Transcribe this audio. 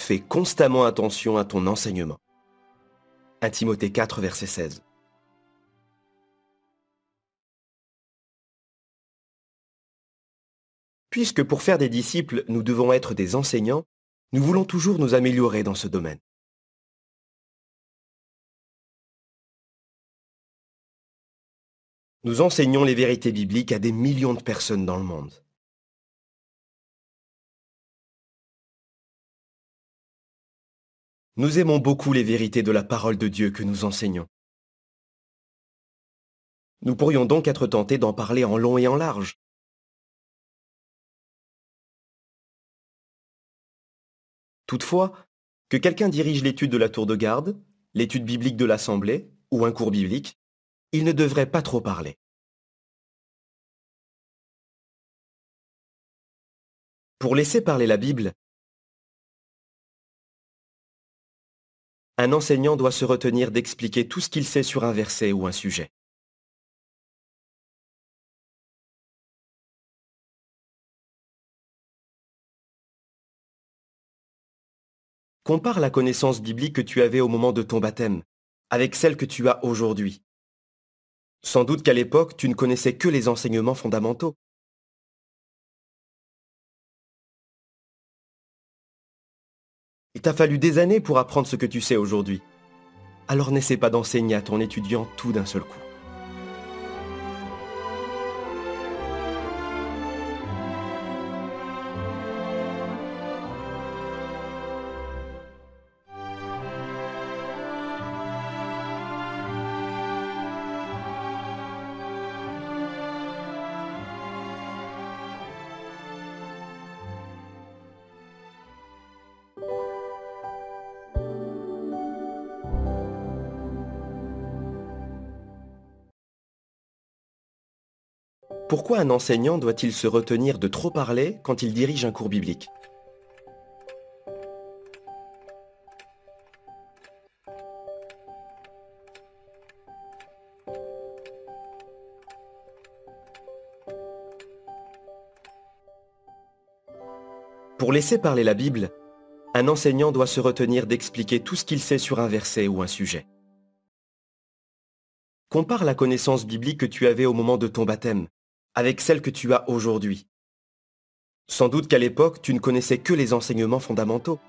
fais constamment attention à ton enseignement. 1 Timothée 4, verset 16. Puisque pour faire des disciples, nous devons être des enseignants, nous voulons toujours nous améliorer dans ce domaine. Nous enseignons les vérités bibliques à des millions de personnes dans le monde. Nous aimons beaucoup les vérités de la parole de Dieu que nous enseignons. Nous pourrions donc être tentés d'en parler en long et en large. Toutefois, que quelqu'un dirige l'étude de la tour de garde, l'étude biblique de l'Assemblée ou un cours biblique, il ne devrait pas trop parler. Pour laisser parler la Bible, un enseignant doit se retenir d'expliquer tout ce qu'il sait sur un verset ou un sujet. Compare la connaissance biblique que tu avais au moment de ton baptême avec celle que tu as aujourd'hui. Sans doute qu'à l'époque, tu ne connaissais que les enseignements fondamentaux. Il t'a fallu des années pour apprendre ce que tu sais aujourd'hui. Alors n'essaie pas d'enseigner à ton étudiant tout d'un seul coup. Pourquoi un enseignant doit-il se retenir de trop parler quand il dirige un cours biblique? Pour laisser parler la Bible, un enseignant doit se retenir d'expliquer tout ce qu'il sait sur un verset ou un sujet. Compare la connaissance biblique que tu avais au moment de ton baptême avec celle que tu as aujourd'hui. Sans doute qu'à l'époque, tu ne connaissais que les enseignements fondamentaux.